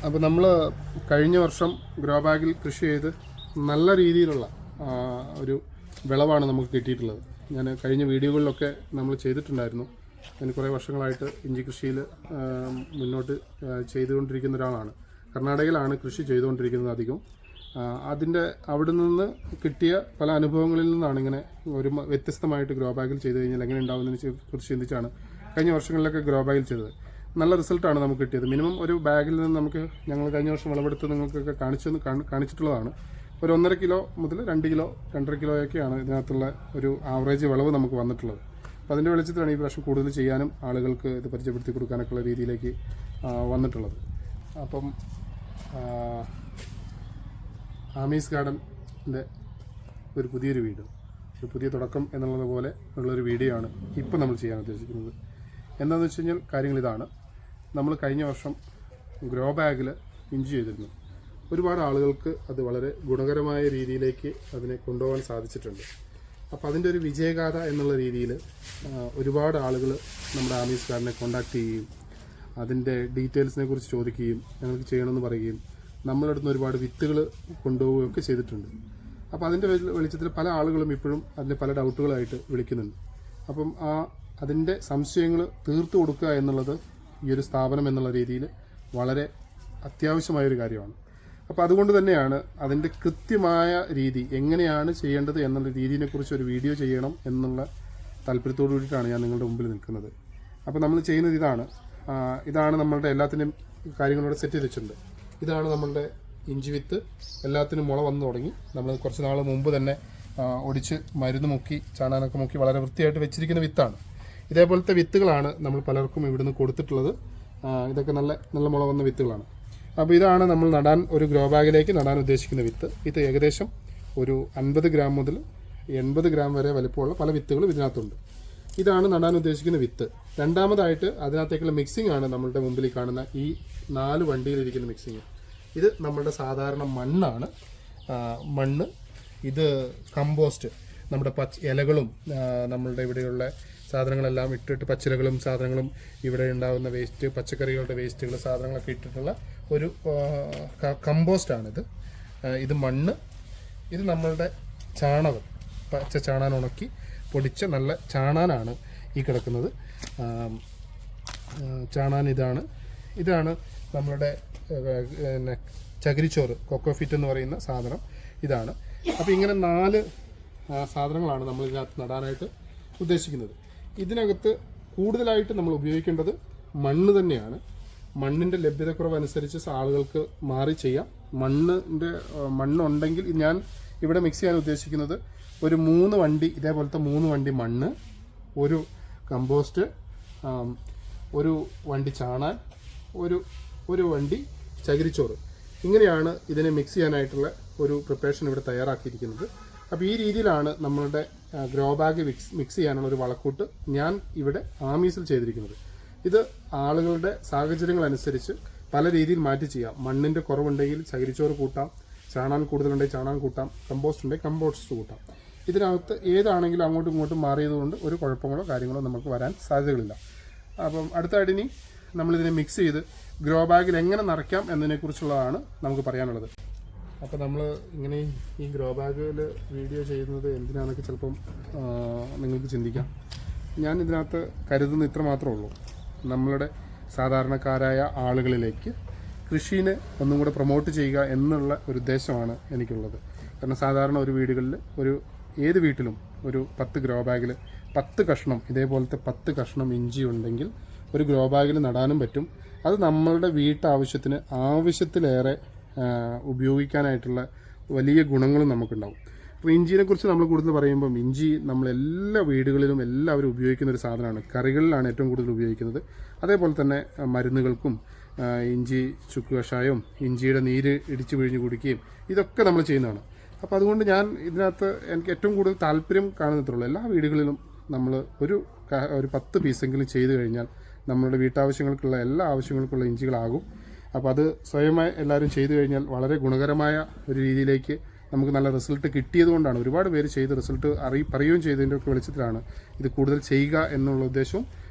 അപ്പോൾ നമ്മൾ കഴിഞ്ഞ വർഷം ഗ്രോ ബാഗിൽ കൃഷി ചെയ്ത് നല്ല രീതിയിലുള്ള ഒരു വിളവാണ് നമുക്ക് കിട്ടിയിട്ടുള്ളത്. ഞാൻ കഴിഞ്ഞ വീഡിയോകളിലൊക്കെ നമ്മൾ ചെയ്തിട്ടുണ്ടായിരുന്നു. ഞാൻ കുറേ വർഷങ്ങളായിട്ട് ഇഞ്ചി കൃഷിയിൽ മുന്നോട്ട് ചെയ്തുകൊണ്ടിരിക്കുന്ന ഒരാളാണ്. കർണാടകയിലാണ് കൃഷി ചെയ്തുകൊണ്ടിരിക്കുന്നത് അധികം. അവിടെ നിന്ന് കിട്ടിയ പല അനുഭവങ്ങളിൽ നിന്നാണ് ഇങ്ങനെ ഒരു വ്യത്യസ്തമായിട്ട് ഗ്രോ ബാഗിൽ ചെയ്ത് കഴിഞ്ഞാൽ എങ്ങനെ ഉണ്ടാവുന്നതിനെ കുറിച്ച് ചിന്തിച്ചാണ് കഴിഞ്ഞ വർഷങ്ങളിലൊക്കെ ഗ്രോ ബാഗിൽ ചെയ്തത്. നല്ല റിസൾട്ടാണ് നമുക്ക് കിട്ടിയത്. മിനിമം ഒരു ബാഗിൽ നിന്ന് നമുക്ക് ഞങ്ങൾ കഴിഞ്ഞ വർഷം വിളവെടുത്ത് നിങ്ങൾക്കൊക്കെ കാണിച്ചിട്ടുള്ളതാണ്. ഒരു 1.5 കിലോ മുതൽ 2 കിലോ 2.5 കിലോയൊക്കെയാണ് ഇതിനകത്തുള്ള ഒരു ആവറേജ് വിളവ് നമുക്ക് വന്നിട്ടുള്ളത്. അപ്പോൾ അതിൻ്റെ വെളിച്ചത്തിലാണ് ഈ പ്രാവശ്യം കൂടുതൽ ചെയ്യാനും ആളുകൾക്ക് ഇത് പരിചയപ്പെടുത്തി കൊടുക്കാനൊക്കെ ഉള്ള രീതിയിലേക്ക് വന്നിട്ടുള്ളത്. അപ്പം ആമീസ് ഗാർഡൻ്റെ ഒരു പുതിയൊരു വീഡിയോ, ഒരു പുതിയ തുടക്കം എന്നുള്ളത് പോലെ ഉള്ളൊരു വീഡിയോ ആണ് ഇപ്പോൾ നമ്മൾ ചെയ്യാൻ ഉദ്ദേശിക്കുന്നത്. എന്താണെന്ന് വെച്ച് കഴിഞ്ഞാൽ കാര്യങ്ങൾ ഇതാണ്. നമ്മൾ കഴിഞ്ഞ വർഷം ഗ്രോ ബാഗിൽ ഇഞ്ചി ചെയ്തിരുന്നു. ഒരുപാട് ആളുകൾക്ക് അത് വളരെ ഗുണകരമായ രീതിയിലേക്ക് അതിനെ കൊണ്ടുപോകാൻ സാധിച്ചിട്ടുണ്ട്. അപ്പോൾ അതിൻ്റെ ഒരു വിജയഗാഥ എന്നുള്ള രീതിയിൽ ഒരുപാട് ആളുകൾ നമ്മുടെ ആമീസ് ഗാർഡനെ കോൺടാക്ട് ചെയ്യുകയും അതിൻ്റെ ഡീറ്റെയിൽസിനെ കുറിച്ച് ചോദിക്കുകയും ഞങ്ങൾക്ക് ചെയ്യണമെന്ന് പറയുകയും നമ്മളടുത്ത് ഒരുപാട് വിത്തുകൾ കൊണ്ടുപോവുകയൊക്കെ ചെയ്തിട്ടുണ്ട്. അപ്പോൾ അതിൻ്റെ വെളിച്ചത്തിൽ പല ആളുകളും ഇപ്പോഴും അതിൻ്റെ പല ഡൗട്ടുകളായിട്ട് വിളിക്കുന്നുണ്ട്. അപ്പം അതിൻ്റെ സംശയങ്ങൾ തീർത്തു കൊടുക്കുക എന്നുള്ളത് ഈ ഒരു സ്ഥാപനം എന്നുള്ള രീതിയിൽ വളരെ അത്യാവശ്യമായൊരു കാര്യമാണ്. അപ്പോൾ അതുകൊണ്ട് തന്നെയാണ് അതിൻ്റെ കൃത്യമായ രീതി എങ്ങനെയാണ് ചെയ്യേണ്ടത് എന്നുള്ള രീതിയെക്കുറിച്ച് ഒരു വീഡിയോ ചെയ്യണം എന്നുള്ള താല്പര്യത്തോടു കൂടിയിട്ടാണ് ഞാൻ നിങ്ങളുടെ മുമ്പിൽ നിൽക്കുന്നത്. അപ്പോൾ നമ്മൾ ചെയ്യുന്നത് ഇതാണ് നമ്മളുടെ എല്ലാത്തിൻ്റെയും കാര്യങ്ങളോട് സെറ്റ് ചെയ്ത് വെച്ചിട്ടുണ്ട്. ഇതാണ് നമ്മളുടെ ഇഞ്ചി വിത്ത്. എല്ലാത്തിനും മുള വന്നു തുടങ്ങി. നമ്മൾ കുറച്ച് നാൾ മുമ്പ് തന്നെ ഒടിച്ച് മരുന്ന് മുക്കി ചാണാനൊക്കെ മുക്കി വളരെ വൃത്തിയായിട്ട് വെച്ചിരിക്കുന്ന വിത്താണ്. ഇതേപോലത്തെ വിത്തുകളാണ് നമ്മൾ പലർക്കും ഇവിടുന്ന് കൊടുത്തിട്ടുള്ളത്. ഇതൊക്കെ നല്ല മുള വന്ന വിത്തുകളാണ്. അപ്പോൾ ഇതാണ് നമ്മൾ ഒരു ഗ്രോ ബാഗിലേക്ക് നടാൻ ഉദ്ദേശിക്കുന്ന വിത്ത്. ഇത് ഏകദേശം ഒരു 50 ഗ്രാം മുതൽ 80 ഗ്രാം വരെ വലിപ്പമുള്ള പല വിത്തുകളും ഇതിനകത്തുണ്ട്. ഇതാണ് നടാൻ ഉദ്ദേശിക്കുന്ന വിത്ത്. രണ്ടാമതായിട്ട് അതിനകത്തേക്കുള്ള മിക്സിംഗ് ആണ് നമ്മളുടെ മുമ്പിൽ കാണുന്ന ഈ 4 വണ്ടിയിലിരിക്കുന്ന മിക്സിങ്. ഇത് നമ്മളുടെ സാധാരണ മണ്ണാണ്. മണ്ണ്, ഇത് കമ്പോസ്റ്റ്, നമ്മുടെ ഇലകളും നമ്മളുടെ ഇവിടെയുള്ള സാധനങ്ങളെല്ലാം ഇട്ടിട്ട് പച്ചിലകളും സാധനങ്ങളും ഇവിടെ ഉണ്ടാകുന്ന വേസ്റ്റ്, പച്ചക്കറികളുടെ വേസ്റ്റുകൾ സാധനങ്ങളൊക്കെ ഇട്ടിട്ടുള്ള ഒരു കമ്പോസ്റ്റാണിത്. ഇത് മണ്ണ്, ഇത് നമ്മളുടെ ചാണകം, പച്ച ചാണാൻ ഉണക്കി പൊടിച്ച നല്ല ചാണാനാണ് ഈ കിടക്കുന്നത്. ചാണാൻ ഇതാണ് നമ്മളുടെ ചകിരിച്ചോറ്, കൊക്കോഫിറ്റ് എന്ന് പറയുന്ന സാധനം ഇതാണ്. അപ്പോൾ ഇങ്ങനെ 4 സാധനങ്ങളാണ് നമ്മൾ ഇതിനകത്ത് നടാനായിട്ട് ഉദ്ദേശിക്കുന്നത്. ഇതിനകത്ത് കൂടുതലായിട്ട് നമ്മൾ ഉപയോഗിക്കേണ്ടത് മണ്ണ് തന്നെയാണ്. മണ്ണിൻ്റെ ലഭ്യതക്കുറവനുസരിച്ച് ആളുകൾക്ക് മാറി ചെയ്യാം. മണ്ണുണ്ടെങ്കിൽ ഞാൻ ഇവിടെ മിക്സ് ചെയ്യാൻ ഉദ്ദേശിക്കുന്നത് ഒരു 3 വണ്ടി, ഇതേപോലത്തെ 3 വണ്ടി മണ്ണ്, ഒരു കമ്പോസ്റ്റ്, ഒരു വണ്ടി ചാണാൻ, ഒരു വണ്ടി ചകിരിച്ചോറ്. ഇങ്ങനെയാണ് ഇതിനെ മിക്സ് ചെയ്യാനായിട്ടുള്ള ഒരു പ്രിപ്പറേഷൻ ഇവിടെ തയ്യാറാക്കിയിരിക്കുന്നത്. അപ്പോൾ ഈ രീതിയിലാണ് നമ്മളുടെ ഗ്രോ ബാഗ് മിക്സ് ചെയ്യാനുള്ള ഒരു വളക്കൂട്ട് ഞാൻ ഇവിടെ ആമീസിൽ ചെയ്തിരിക്കുന്നത്. ഇത് ആളുകളുടെ സാഹചര്യങ്ങളനുസരിച്ച് പല രീതിയിൽ മാറ്റി ചെയ്യാം. മണ്ണിൻ്റെ കുറവുണ്ടെങ്കിൽ ചകിരിച്ചോറ് കൂട്ടാം, ചാണാൻ കൂടുതലുണ്ടെങ്കിൽ ചാണാൻ കൂട്ടാം, കമ്പോസ്റ്റ് ഉണ്ടെങ്കിൽ കമ്പോസ്റ്റ് കൂട്ടാം. ഇതിനകത്ത് ഏതാണെങ്കിലും അങ്ങോട്ടും ഇങ്ങോട്ടും മാറിയതുകൊണ്ട് ഒരു കുഴപ്പങ്ങളോ കാര്യങ്ങളോ നമുക്ക് വരാൻ സാധ്യതകളില്ല. അപ്പം അടുത്തായിട്ട് ഇനി നമ്മളിതിനെ മിക്സ് ചെയ്ത് ഗ്രോ ബാഗിൽ എങ്ങനെ നിറയ്ക്കാം എന്നതിനെക്കുറിച്ചുള്ളതാണ് നമുക്ക് പറയാനുള്ളത്. അപ്പോൾ നമ്മൾ ഇങ്ങനെ ഈ ഗ്രോ ബാഗിൽ വീഡിയോ ചെയ്യുന്നത് എന്തിനാണെന്നൊക്കെ ചിലപ്പം നിങ്ങൾക്ക് ചിന്തിക്കാം. ഞാൻ ഇതിനകത്ത് കരുതുന്ന ഇത്ര മാത്രമേ ഉള്ളൂ. നമ്മളുടെ സാധാരണക്കാരായ ആളുകളിലേക്ക് കൃഷിനെ ഒന്നും കൂടെ പ്രൊമോട്ട് ചെയ്യുക എന്നുള്ള ഒരു ഉദ്ദേശമാണ് എനിക്കുള്ളത്. കാരണം സാധാരണ ഒരു വീടുകളിൽ ഏത് വീട്ടിലും ഒരു 10 ഗ്രോ ബാഗിൽ 10 കഷ്ണം ഇതേപോലത്തെ 10 കഷ്ണം ഇഞ്ചി ഉണ്ടെങ്കിൽ ഒരു ഗ്രോ ബാഗിൽ നടാനും പറ്റും. അത് നമ്മളുടെ വീട്ടാവശ്യത്തിന് ആവശ്യത്തിലേറെ ഉപയോഗിക്കാനായിട്ടുള്ള വലിയ ഗുണങ്ങളും നമുക്കുണ്ടാവും. അപ്പോൾ ഇഞ്ചിനെക്കുറിച്ച് നമ്മൾ കൂടുതൽ പറയുമ്പം ഇഞ്ചി നമ്മളെല്ലാ വീടുകളിലും എല്ലാവരും ഉപയോഗിക്കുന്ന ഒരു സാധനമാണ്. കറികളിലാണ് ഏറ്റവും കൂടുതൽ ഉപയോഗിക്കുന്നത്. അതേപോലെ തന്നെ മരുന്നുകൾക്കും ഇഞ്ചി ചുക്ക് കഷായവും ഇഞ്ചിയുടെ നീര് ഇടിച്ചു പിഴിഞ്ഞ് കുടിക്കുകയും ഇതൊക്കെ നമ്മൾ ചെയ്യുന്നതാണ്. അപ്പോൾ അതുകൊണ്ട് ഞാൻ ഇതിനകത്ത് എനിക്ക് ഏറ്റവും കൂടുതൽ താല്പര്യം കാണുന്നത്രയുള്ളൂ. എല്ലാ വീടുകളിലും നമ്മൾ ഒരു 10 പീസെങ്കിലും ചെയ്ത് കഴിഞ്ഞാൽ നമ്മളുടെ വീട്ടാവശ്യങ്ങൾക്കുള്ള എല്ലാ ആവശ്യങ്ങൾക്കുള്ള ഇഞ്ചികളാകും. അപ്പോൾ അത് സ്വയമായി എല്ലാവരും ചെയ്തു കഴിഞ്ഞാൽ വളരെ ഗുണകരമായ ഒരു രീതിയിലേക്ക് നമുക്ക് നല്ല റിസൾട്ട് കിട്ടിയതുകൊണ്ടാണ് ഒരുപാട് പേര് ചെയ്ത് റിസൾട്ട് പറയുകയും ചെയ്തതിൻ്റെ ഒക്കെ വെളിച്ചത്തിലാണ് ഇത് കൂടുതൽ ചെയ്യുക എന്നുള്ള ഉദ്ദേശവും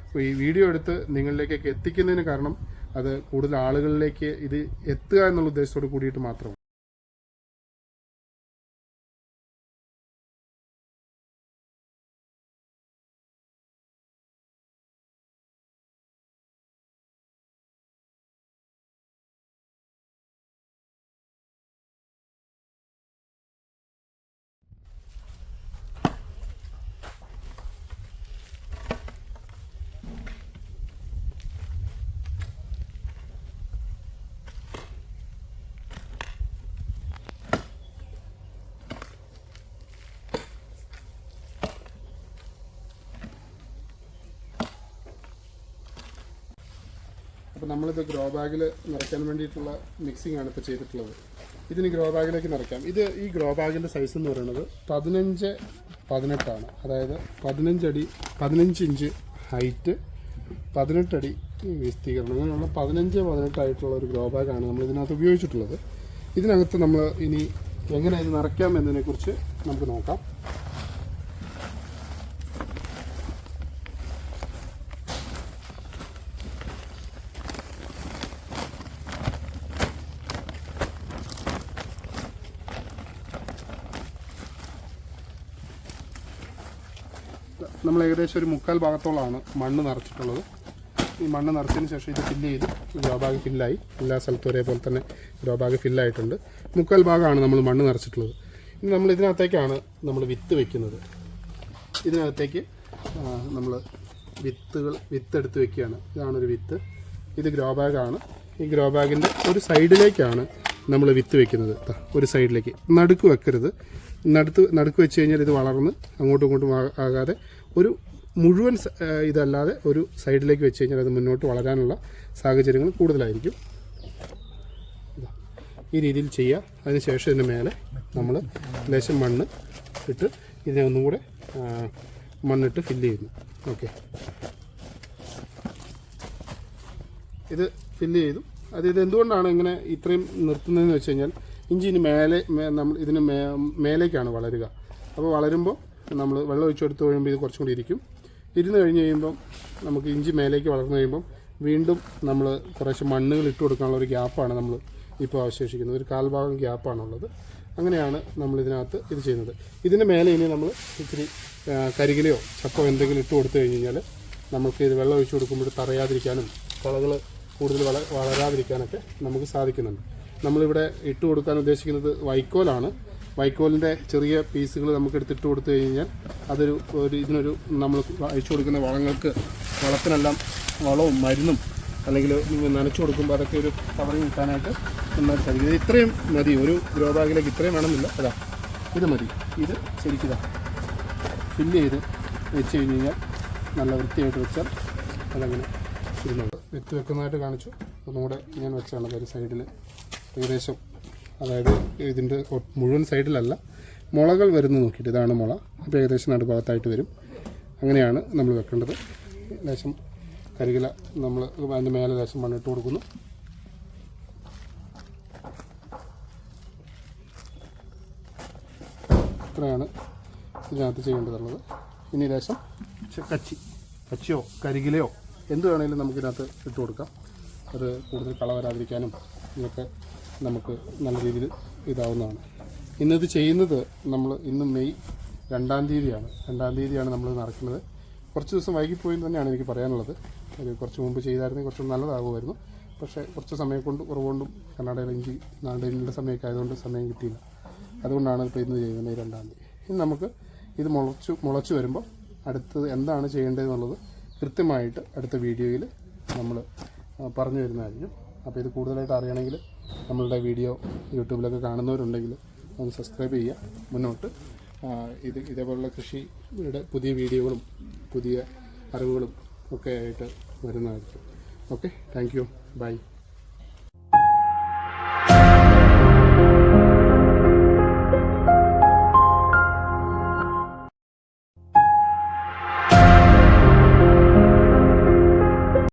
ഈ വീഡിയോ എടുത്ത് നിങ്ങളിലേക്കൊക്കെ എത്തിക്കുന്നതിന് കാരണം അത് കൂടുതൽ ആളുകളിലേക്ക് ഇത് എത്തുക എന്നുള്ള ഉദ്ദേശത്തോട് കൂടിയിട്ട് മാത്രമാണ്. അപ്പോൾ നമ്മളിത് ഗ്രോ ബാഗിൽ നിറയ്ക്കാൻ വേണ്ടിയിട്ടുള്ള മിക്സിംഗ് ആണ് ഇപ്പോൾ ചെയ്തിട്ടുള്ളത്. ഇതിന് ഗ്രോ ബാഗിലേക്ക് നിറയ്ക്കാം. ഈ ഗ്രോ ബാഗിൻ്റെ സൈസ് എന്ന് പറയുന്നത് 15x18 അതായത് 15 ഇഞ്ച് ഹൈറ്റ്, 18 അടി വിസ്തീർണം, അങ്ങനെയുള്ള 15x18 ആയിട്ടുള്ള ഒരു ഗ്രോ ബാഗാണ് നമ്മൾ ഇതിനകത്ത് ഉപയോഗിച്ചിട്ടുള്ളത്. ഇതിനകത്ത് നമ്മൾ ഇനി എങ്ങനെ ഇത് നിറയ്ക്കാം എന്നതിനെക്കുറിച്ച് നമുക്ക് നോക്കാം. നമ്മൾ ഏകദേശം ഒരു 3/4 ഭാഗത്തോളമാണ് മണ്ണ് നിറച്ചിട്ടുള്ളത്. ഈ മണ്ണ് നിറച്ചതിന് ശേഷം ഇത് ഫില്ല് ചെയ്ത് ഗ്രോ ബാഗ് ഫില്ലായി. എല്ലാ സ്ഥലത്തും ഒരേപോലെ തന്നെ ഗ്രോ ബാഗ് ഫില്ലായിട്ടുണ്ട്. 3/4 ഭാഗമാണ് നമ്മൾ മണ്ണ് നിറച്ചിട്ടുള്ളത്. ഇനി നമ്മൾ ഇതിനകത്തേക്കാണ് നമ്മൾ വിത്ത് വയ്ക്കുന്നത്. ഇതിനകത്തേക്ക് നമ്മൾ വിത്തെടുത്ത് വയ്ക്കുകയാണ്. ഇതാണൊരു വിത്ത്. ഇത് ഗ്രോ ബാഗാണ്. ഈ ഗ്രോ ബാഗിൻ്റെ ഒരു സൈഡിലേക്കാണ് നമ്മൾ വിത്ത് വയ്ക്കുന്നത്. ഒരു സൈഡിലേക്ക് നടുക്ക് വെക്കരുത്. നടുക്ക് വെച്ച് കഴിഞ്ഞാൽ ഇത് വളർന്ന് അങ്ങോട്ടും ഇങ്ങോട്ടും ആകാതെ ഒരു മുഴുവൻ ഇതല്ലാതെ ഒരു സൈഡിലേക്ക് വെച്ച് കഴിഞ്ഞാൽ അത് മുന്നോട്ട് വളരാനുള്ള സാഹചര്യങ്ങൾ കൂടുതലായിരിക്കും. ഈ രീതിയിൽ ചെയ്യുക. അതിനുശേഷം ഇതിൻ്റെ മേലെ നമ്മൾ ലേശം മണ്ണ് ഇട്ട് ഇതിനെ ഒന്നും കൂടെ മണ്ണിട്ട് ഫില്ല് ചെയ്യുന്നു. ഓക്കെ, ഇത് ഫില്ല് ചെയ്തു. ഇത് എന്തുകൊണ്ടാണ് ഇങ്ങനെ ഇത്രയും നിർത്തുന്നതെന്ന് വെച്ച് കഴിഞ്ഞാൽ ഇഞ്ചിന് മേലെ നമ്മൾ ഇതിന് മേലേക്കാണ് വളരുക. അപ്പോൾ വളരുമ്പോൾ നമ്മൾ വെള്ളം ഒഴിച്ചു കൊടുത്ത് കഴിയുമ്പോൾ ഇത് കുറച്ചും കൂടി ഇരുന്ന് കഴിഞ്ഞ് കഴിയുമ്പം നമുക്ക് ഇഞ്ചി മേലേക്ക് വളർന്നു കഴിയുമ്പം വീണ്ടും നമ്മൾ കുറേശ്ശെ മണ്ണുകൾ ഇട്ട് കൊടുക്കാനുള്ള ഒരു ഗ്യാപ്പാണ് നമ്മൾ ഇപ്പോൾ അവശേഷിക്കുന്നത്. ഒരു 1/4 ഭാഗം ഗ്യാപ്പാണുള്ളത്. അങ്ങനെയാണ് നമ്മൾ ഇതിനകത്ത് ഇത് ചെയ്യുന്നത്. ഇതിൻ്റെ മേലെ ഇനി നമ്മൾ ഇത്തിരി കരികിലയോ ചപ്പോ എന്തെങ്കിലും ഇട്ട് കൊടുത്തു കഴിഞ്ഞ് കഴിഞ്ഞാൽ നമുക്ക് ഇത് വെള്ളം ഒഴിച്ചു കൊടുക്കുമ്പോൾ തറയാതിരിക്കാനും കളകൾ കൂടുതൽ വളരാതിരിക്കാനൊക്കെ നമുക്ക് സാധിക്കുന്നുണ്ട്. നമ്മളിവിടെ ഇട്ട് കൊടുക്കാൻ ഉദ്ദേശിക്കുന്നത് വൈക്കോലാണ്. വൈക്കോലിൻ്റെ ചെറിയ പീസുകൾ നമുക്ക് എടുത്തിട്ട് കൊടുത്തു കഴിഞ്ഞാൽ ഇതിനൊരു നമ്മൾ അയച്ചു കൊടുക്കുന്ന വളത്തിനെല്ലാം വളവും മരുന്നും അല്ലെങ്കിൽ നനച്ചു കൊടുക്കുമ്പോൾ അതൊക്കെ ഒരു കവറിങ് കിട്ടാനായിട്ട് നന്നായിട്ട് സാധിക്കും. ഇത് ഇത്രയും മതി. ഒരു ഗ്രോ ബാഗിലേക്ക് ഇത്രയും വേണമെന്നില്ല. അതാ ഇത് മതി. ഇത് ശരിക്കും ഫില്ല് ചെയ്ത് വെച്ച് കഴിഞ്ഞ് കഴിഞ്ഞാൽ നല്ല വൃത്തിയായിട്ട് വെച്ചാൽ അതങ്ങനെ ഇരുന്നുണ്ട്. വിത്ത് വെക്കുന്നതായിട്ട് കാണിച്ചു. ഒന്നുകൂടെ ഞാൻ വെച്ചാണ് ഒരു സൈഡിൽ ഏകദേശം, അതായത് ഇതിൻ്റെ മുഴുവൻ സൈഡിലല്ല, മുളകൾ വരുന്നു നോക്കിയിട്ട്. ഇതാണ് മുള. അപ്പോൾ ഏകദേശം നടുഭാഗത്തായിട്ട് വരും. അങ്ങനെയാണ് നമ്മൾ വെക്കേണ്ടത്. ലേശം കരികില നമ്മൾ അതിൻ്റെ മേലെ ലേശം മണ്ണിട്ട് കൊടുക്കുന്നു. ഇത്രയാണ് ഇതിനകത്ത് ചെയ്യേണ്ടതുള്ളത്. ഇനി ലേശം കച്ചിയോ കരികിലയോ എന്ത് വേണമെങ്കിലും നമുക്കിതിനകത്ത് ഇട്ട് കൊടുക്കാം. അത് കൂടുതൽ കള വരാതിരിക്കാനും ഇതൊക്കെ നമുക്ക് നല്ല രീതിയിൽ ഇതാവുന്നതാണ്. ഇന്നത് ചെയ്യുന്നത് ഇന്ന് മെയ് 2-ാം തീയതിയാണ്. 2-ാം തീയതിയാണ് നമ്മൾ നടക്കുന്നത്. കുറച്ച് ദിവസം വൈകിപ്പോയെന്ന് തന്നെയാണ് എനിക്ക് പറയാനുള്ളത്. കുറച്ച് മുമ്പ് ചെയ്തായിരുന്നെങ്കിൽ കുറച്ചും നല്ലതാകുമായിരുന്നു. പക്ഷേ കുറച്ച് സമയം കുറവുകൊണ്ടും കർണാടകയിലെ ഇഞ്ചി നാടിൻ്റെ സമയമൊക്കെ ആയതുകൊണ്ട് സമയം കിട്ടിയില്ല. അതുകൊണ്ടാണ് ഇപ്പോൾ ഇന്ന് ചെയ്യുന്നത്, മെയ് 2-ാം തീയതി. ഇനി നമുക്ക് ഇത് മുളച്ച് വരുമ്പോൾ അടുത്തത് എന്താണ് ചെയ്യേണ്ടതെന്നുള്ളത് കൃത്യമായിട്ട് അടുത്ത വീഡിയോയിൽ നമ്മൾ പറഞ്ഞു തരുന്നതായിരിക്കും. അപ്പോൾ ഇത് കൂടുതലായിട്ട് അറിയണമെങ്കിൽ നമ്മളുടെ വീഡിയോ യൂട്യൂബിലൊക്കെ കാണുന്നവരുണ്ടെങ്കിൽ ഒന്ന് സബ്സ്ക്രൈബ് ചെയ്യുക. മുന്നോട്ട് ഇതേപോലുള്ള കൃഷിയുടെ പുതിയ വീഡിയോകളും പുതിയ അറിവുകളും ഒക്കെ ആയിട്ട് വരുന്നതായിരിക്കും. Okay, thank you, by.